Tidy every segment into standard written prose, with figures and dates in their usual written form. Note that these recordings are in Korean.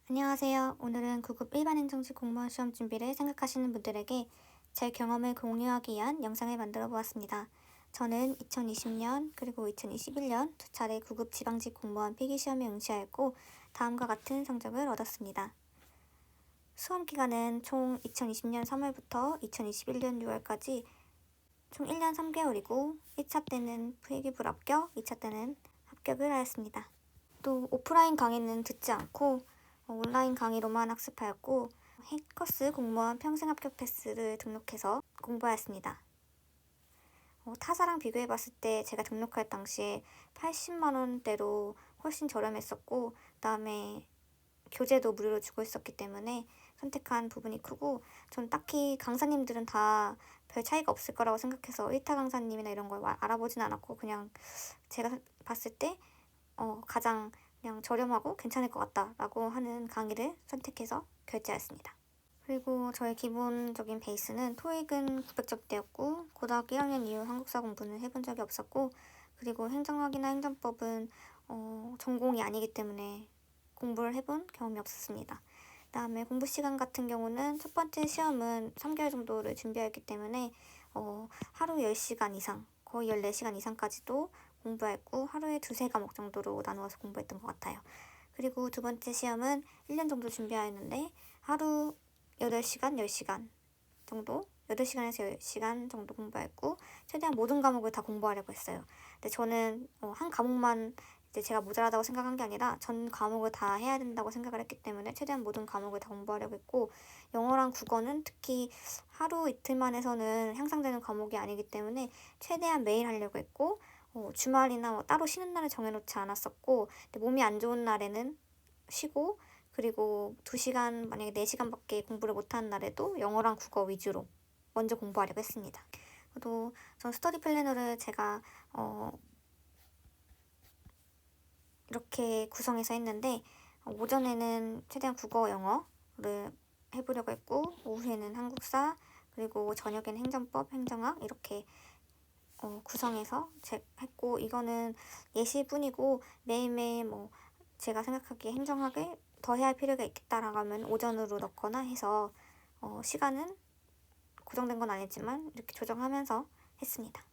안녕하세요. 오늘은 9급 일반행정직 공무원 시험 준비를 생각하시는 분들에게 제 경험을 공유하기 위한 영상을 만들어 보았습니다. 저는 2020년 그리고 2021년 두 차례 9급 지방직 공무원 필기시험에 응시하였고 다음과 같은 성적을 얻었습니다. 수험 기간은 총 2020년 3월부터 2021년 6월까지 총 1년 3개월이고 1차 때는 필기 불합격, 2차 때는 합격을 하였습니다. 또 오프라인 강의는 듣지 않고 온라인 강의로만 학습하였고 해커스 공무원 평생 합격 테스트를 등록해서 공부하였습니다. 타사랑 비교해봤을 때 제가 등록할 당시에 80만 원대로 훨씬 저렴했었고 그다음에 교재도 무료로 주고 있었기 때문에 선택한 부분이 크고 전 딱히 강사님들은 다 별 차이가 없을 거라고 생각해서 1타 강사님이나 이런 걸 알아보진 않았고 그냥 제가 봤을 때 가장 그냥 저렴하고 괜찮을 것 같다라고 하는 강의를 선택해서 결제하였습니다. 그리고 저의 기본적인 베이스는 토익은 900점대였고 고등학교 1학년 이후 한국사 공부는 해본 적이 없었고 그리고 행정학이나 행정법은 전공이 아니기 때문에 공부를 해본 경험이 없었습니다. 그다음에 공부 시간 같은 경우는 첫 번째 시험은 3개월 정도를 준비했기 때문에 하루 10시간 이상, 거의 14시간 이상까지도 공부했고 하루에 두세 과목 정도로 나누어서 공부했던 것 같아요. 그리고 두 번째 시험은 1년 정도 준비하였는데 하루 8시간, 10시간 정도 8시간에서 10시간 정도 공부했고 최대한 모든 과목을 다 공부하려고 했어요. 근데 저는 한 과목만 이제 제가 모자라다고 생각한 게 아니라 전 과목을 다 해야 된다고 생각을 했기 때문에 최대한 모든 과목을 다 공부하려고 했고 영어랑 국어는 특히 하루 이틀만 해서는 향상되는 과목이 아니기 때문에 최대한 매일 하려고 했고 주말이나 따로 쉬는 날을 정해놓지 않았었고 근데 몸이 안 좋은 날에는 쉬고 그리고 2시간 만약에 4시간밖에 공부를 못하는 날에도 영어랑 국어 위주로 먼저 공부하려고 했습니다. 또 전 스터디 플래너를 제가 이렇게 구성해서 했는데 오전에는 최대한 국어, 영어를 해보려고 했고 오후에는 한국사 그리고 저녁에는 행정법, 행정학 이렇게 구성해서 했고 이거는 예시뿐이고 매일매일 제가 생각하기에 행정학을 더 해야 할 필요가 있겠다라고 하면 오전으로 넣거나 해서 시간은 고정된 건 아니지만 이렇게 조정하면서 했습니다.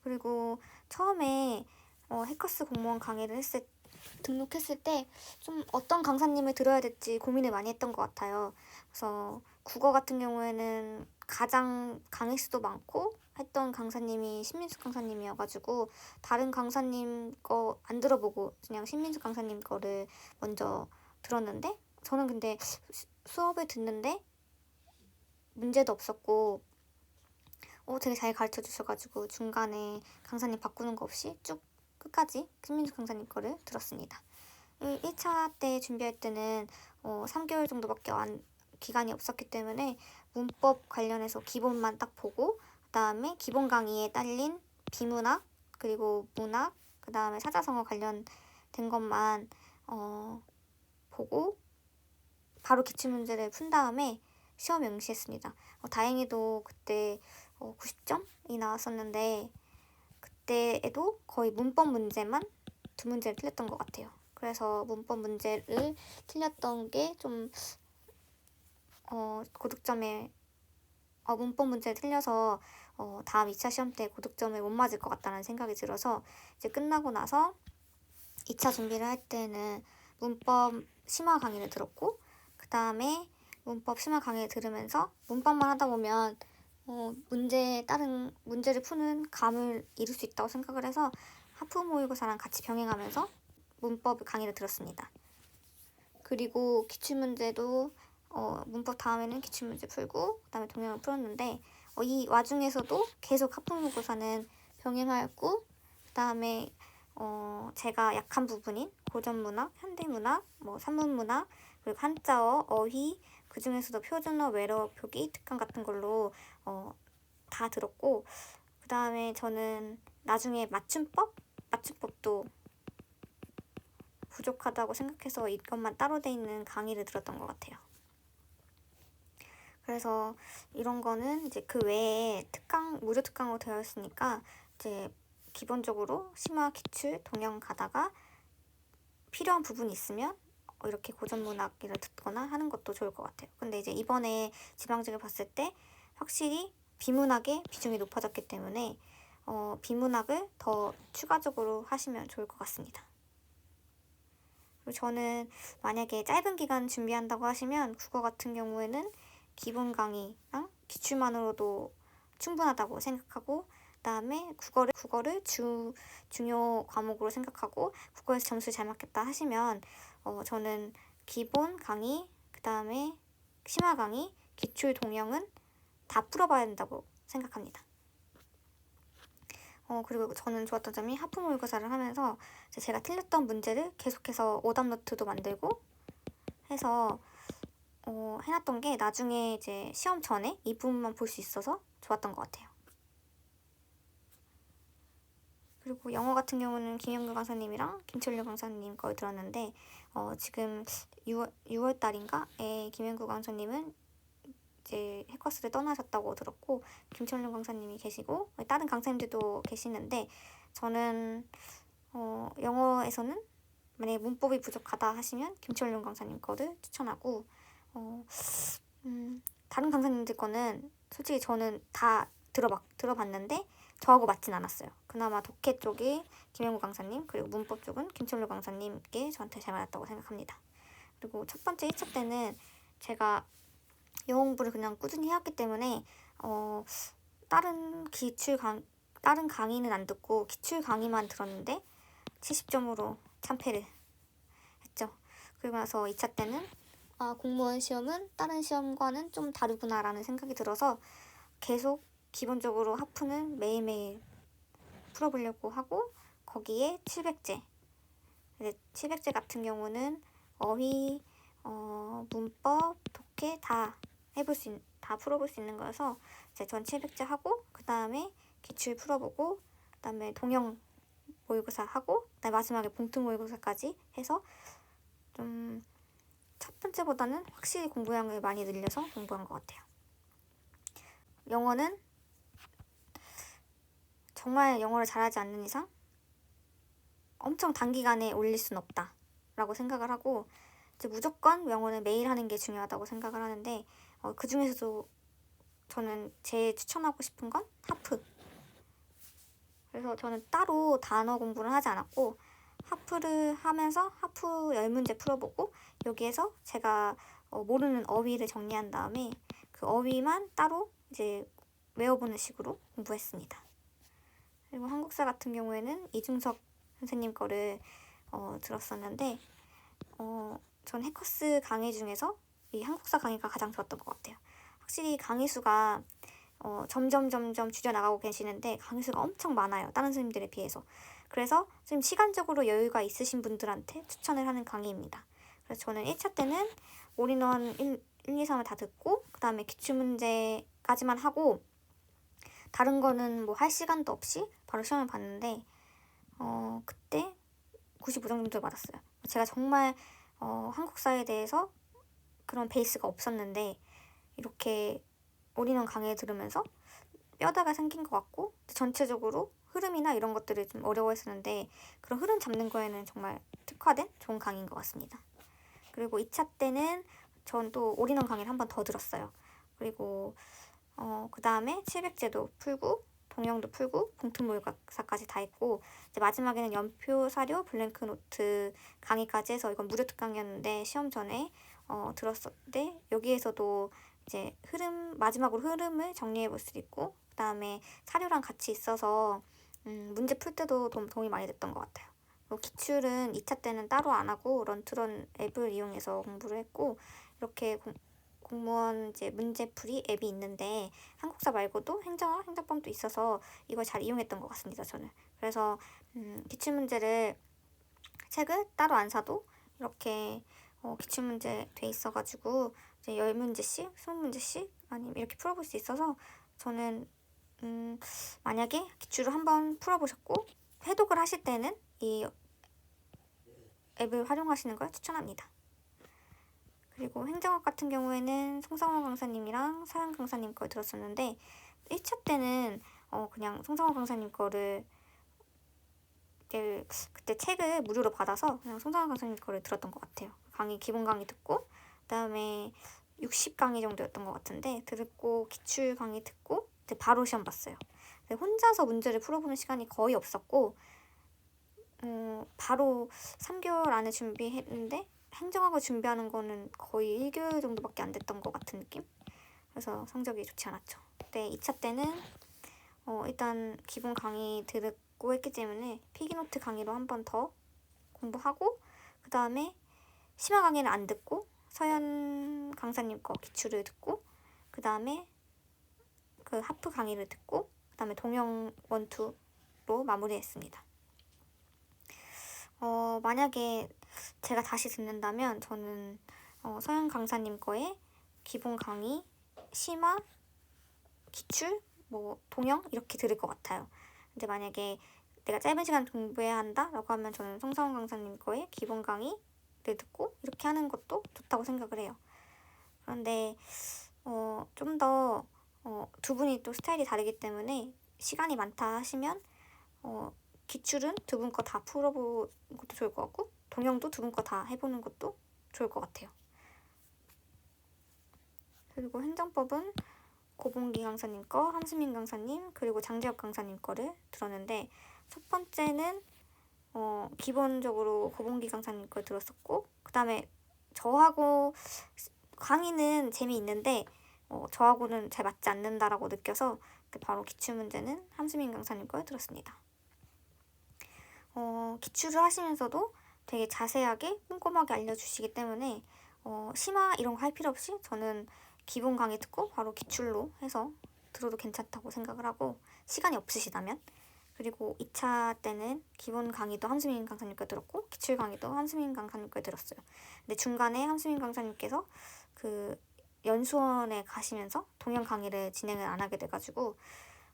그리고 처음에 해커스 공무원 강의를 등록했을 때 좀 어떤 강사님을 들어야 될지 고민을 많이 했던 것 같아요. 그래서 국어 같은 경우에는 가장 강의 수도 많고 했던 강사님이 신민숙 강사님이어가지고 다른 강사님 거 안 들어보고 그냥 신민숙 강사님 거를 먼저 들었는데 저는 근데 수업을 듣는데 문제도 없었고 되게 잘 가르쳐 주셔가지고 중간에 강사님 바꾸는 거 없이 쭉 끝까지 신민숙 강사님 거를 들었습니다. 1차 때 준비할 때는 3개월 정도밖에 기간이 없었기 때문에 문법 관련해서 기본만 딱 보고 그 다음에 기본 강의에 딸린 비문학 그리고 문학 그 다음에 사자성어 관련된 것만 보고 바로 기출문제를 푼 다음에 시험에 응시했습니다. 다행히도 그때 90점이 나왔었는데 그때에도 거의 문법 문제만 2문제를 틀렸던 것 같아요. 그래서 문법 문제를 틀렸던 게 좀 고득점에 문법 문제를 틀려서 다음 2차 시험 때 고득점을 못 맞을 것 같다는 생각이 들어서 이제 끝나고 나서 2차 준비를 할 때는 문법 심화 강의를 들었고 그 다음에 문법 심화 강의를 들으면서 문법만 하다 보면 다른 문제를 푸는 감을 잃을 수 있다고 생각을 해서 하프 모의고사랑 같이 병행하면서 문법 강의를 들었습니다. 그리고 기출문제도 문법 다음에는 기출문제 풀고 그다음에 동영을 풀었는데 이 와중에서도 계속 하프 모의고사는 병행하였고 그다음에 제가 약한 부분인 고전문학, 현대문학, 산문문학 그리고 한자어, 어휘 그 중에서도 표준어, 외래어, 표기, 특강 같은 걸로 다 들었고 그 다음에 저는 나중에 맞춤법도 부족하다고 생각해서 이것만 따로 돼 있는 강의를 들었던 것 같아요. 그래서 이런 거는 이제 그 외에 무료 특강으로 되어 있으니까 이제 기본적으로 심화, 기출, 동영 가다가 필요한 부분이 있으면 이렇게 고전문학을 듣거나 하는 것도 좋을 것 같아요. 근데 이제 이번에 지방직을 봤을 때 확실히 비문학의 비중이 높아졌기 때문에 비문학을 더 추가적으로 하시면 좋을 것 같습니다. 그리고 저는 만약에 짧은 기간 준비한다고 하시면 국어 같은 경우에는 기본 강의랑 기출만으로도 충분하다고 생각하고, 그다음에 국어를 중요 과목으로 생각하고 국어에서 점수 잘 맞겠다 하시면 저는 기본 강의, 그다음에 심화 강의, 기출 동영은 다 풀어봐야 된다고 생각합니다. 그리고 저는 좋았던 점이 하프 모의고사를 하면서 제가 틀렸던 문제를 계속해서 오답 노트도 만들고 해서 해놨던 게 나중에 이제 시험 전에 이 부분만 볼 수 있어서 좋았던 것 같아요. 그리고 영어 같은 경우는 김영규 강사님이랑 김철류 강사님 걸 들었는데 지금 6월 달인가에 김영규 강사님은 이제 해커스를 떠나셨다고 들었고, 김철룡 강사님이 계시고 다른 강사님들도 계시는데, 저는 영어에서는 만약에 문법이 부족하다 하시면 김철룡 강사님 거를 추천하고, 다른 강사님들 거는 솔직히 저는 다 들어봤는데 저하고 맞진 않았어요. 그나마 독해 쪽이 김영구 강사님, 그리고 문법 쪽은 김철룡 강사님께 저한테 잘 맞았다고 생각합니다. 그리고 첫 번째 1차 때는 제가 영어 공부를 그냥 꾸준히 해왔기 때문에 다른 강의는 안 듣고 기출 강의만 들었는데 70점으로 참패를 했죠. 그리고 나서 2차 때는 공무원 시험은 다른 시험과는 좀 다르구나라는 생각이 들어서 계속 기본적으로 하프는 매일매일 풀어보려고 하고, 거기에 700제 700제 같은 경우는 어휘, 문법, 독해 다 풀어볼 수 있는 거여서 이제 전 700제 하고, 그 다음에 기출 풀어보고, 그 다음에 동영 모의고사 하고, 그다음에 마지막에 봉투 모의고사까지 해서 좀 첫 번째보다는 확실히 공부량을 많이 늘려서 공부한 것 같아요. 영어는 정말 영어를 잘하지 않는 이상 엄청 단기간에 올릴 순 없다 라고 생각을 하고, 이제 무조건 영어는 매일 하는 게 중요하다고 생각을 하는데 그 중에서도 저는 제일 추천하고 싶은 건 하프. 그래서 저는 따로 단어 공부를 하지 않았고 하프를 하면서 하프 10문제 풀어보고, 여기에서 제가 모르는 어휘를 정리한 다음에 그 어휘만 따로 이제 외워보는 식으로 공부했습니다. 그리고 한국사 같은 경우에는 이중석 선생님 거를 들었었는데 전 해커스 강의 중에서 이 한국사 강의가 가장 좋았던 것 같아요. 확실히 강의 수가 점점 줄여나가고 계시는데 강의 수가 엄청 많아요. 다른 선생님들에 비해서. 그래서 지금 시간적으로 여유가 있으신 분들한테 추천을 하는 강의입니다. 그래서 저는 1차 때는 올인원 1, 2, 3을 다 듣고, 그 다음에 기출문제까지만 하고 다른 거는 뭐 할 시간도 없이 바로 시험을 봤는데 그때 95점을 받았어요. 제가 정말 한국사에 대해서 그런 베이스가 없었는데 이렇게 올인원 강의 들으면서 뼈다가 생긴 것 같고, 전체적으로 흐름이나 이런 것들을 좀 어려워했었는데 그런 흐름 잡는 거에는 정말 특화된 좋은 강의인 것 같습니다. 그리고 2차 때는 전 또 올인원 강의를 한 번 더 들었어요. 그리고 그 다음에 700제도 풀고 동영도 풀고 봉투 모의고사까지 다 했고, 이제 마지막에는 연표 사료 블랭크 노트 강의까지 해서 이건 무료 특강이었는데 시험 전에 들었었는데, 여기에서도 이제 마지막으로 흐름을 정리해 볼 수 있고, 그 다음에 사료랑 같이 있어서 문제 풀 때도 도움이 많이 됐던 것 같아요. 그리고 기출은 2차 때는 따로 안 하고 런트런 앱을 이용해서 공부를 했고, 이렇게 공무원 이제 문제풀이 앱이 있는데 한국사 말고도 행정어, 행정법도 있어서 이걸 잘 이용했던 것 같습니다, 저는. 그래서 기출문제를 책을 따로 안 사도 이렇게 기출문제 돼 있어가지고 이제 10문제씩, 20문제씩 아니면 이렇게 풀어볼 수 있어서 저는 만약에 기출을 한번 풀어보셨고 해독을 하실 때는 이 앱을 활용하시는 걸 추천합니다. 그리고 행정학 같은 경우에는 송성호 강사님이랑 서영 강사님 걸 들었었는데 1차 때는 그냥 송성호 강사님 거를 그때 책을 무료로 받아서 그냥 송상환 강사님 거를 들었던 것 같아요. 강의 기본 강의 듣고 그다음에 60강의 정도였던 것 같은데 듣고 기출 강의 듣고 이제 바로 시험 봤어요. 혼자서 문제를 풀어보는 시간이 거의 없었고 바로 3개월 안에 준비했는데 행정학을 준비하는 거는 거의 1개월 정도밖에 안 됐던 것 같은 느낌? 그래서 성적이 좋지 않았죠. 근데 2차 때는 일단 기본 강의 듣고 했기 때문에 필기노트 강의로 한 번 더 공부하고 그 다음에 심화 강의를 안 듣고 서현 강사님 거 기출을 듣고 그 다음에 그 하프 강의를 듣고 그 다음에 동영 원투로 마무리했습니다. 만약에 제가 다시 듣는다면 저는 서현 강사님 거에 기본 강의, 심화, 기출, 뭐 동영 이렇게 들을 것 같아요. 근데 만약에 내가 짧은 시간 공부해야 한다라고 하면 저는 송사원 강사님 거에 기본 강의를 듣고 이렇게 하는 것도 좋다고 생각을 해요. 그런데 좀 더 두 분이 또 스타일이 다르기 때문에 시간이 많다 하시면 기출은 두 분 거 다 풀어보는 것도 좋을 것 같고 동영도 두 분 거 다 해보는 것도 좋을 것 같아요. 그리고 행정법은 고봉기 강사님 거, 함수민 강사님, 그리고 장재혁 강사님 거를 들었는데 첫 번째는 기본적으로 고봉기 강사님 걸 들었었고 그 다음에 저하고 강의는 재미있는데 저하고는 잘 맞지 않는다라고 느껴서 바로 기출문제는 함수민 강사님 걸 들었습니다. 기출을 하시면서도 되게 자세하게 꼼꼼하게 알려주시기 때문에 심화 이런 거 할 필요 없이 저는 기본 강의 듣고 바로 기출로 해서 들어도 괜찮다고 생각을 하고 시간이 없으시다면 그리고 2차 때는 기본 강의도 함수민 강사님 거 들었고 기출 강의도 함수민 강사님 거 들었어요. 근데 중간에 함수민 강사님께서 그 연수원에 가시면서 동영 강의를 진행을 안 하게 돼가지고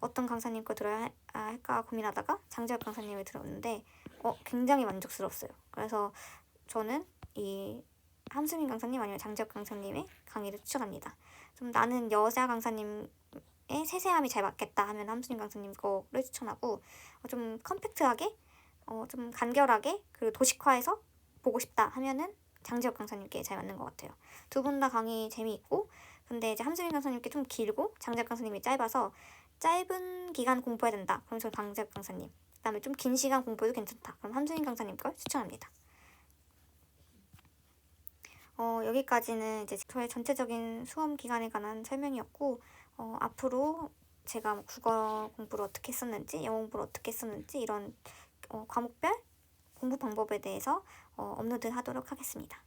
어떤 강사님 거 들어야 할까 고민하다가 장재혁 강사님을 들었는데 굉장히 만족스러웠어요. 그래서 저는 이 함수민 강사님 아니면 장재혁 강사님의 강의를 추천합니다. 좀 나는 여자 강사님의 세세함이 잘 맞겠다 하면 함수민 강사님 거를 추천하고 좀 컴팩트하게 좀 간결하게 그리고 도식화해서 보고 싶다 하면은 장재혁 강사님께 잘 맞는 것 같아요. 두 분 다 강의 재미있고 근데 이제 함수민 강사님께 좀 길고 장재혁 강사님이 짧아서 짧은 기간 공부해야 된다. 그럼 저는 장재혁 강사님. 그 다음에 좀 긴 시간 공부해도 괜찮다. 그럼 함수민 강사님 걸 추천합니다. 여기까지는 이제 저의 전체적인 수험 기간에 관한 설명이었고 앞으로 제가 뭐 국어 공부를 어떻게 했었는지 영어 공부를 어떻게 했었는지 이런 과목별 공부 방법에 대해서 업로드 하도록 하겠습니다.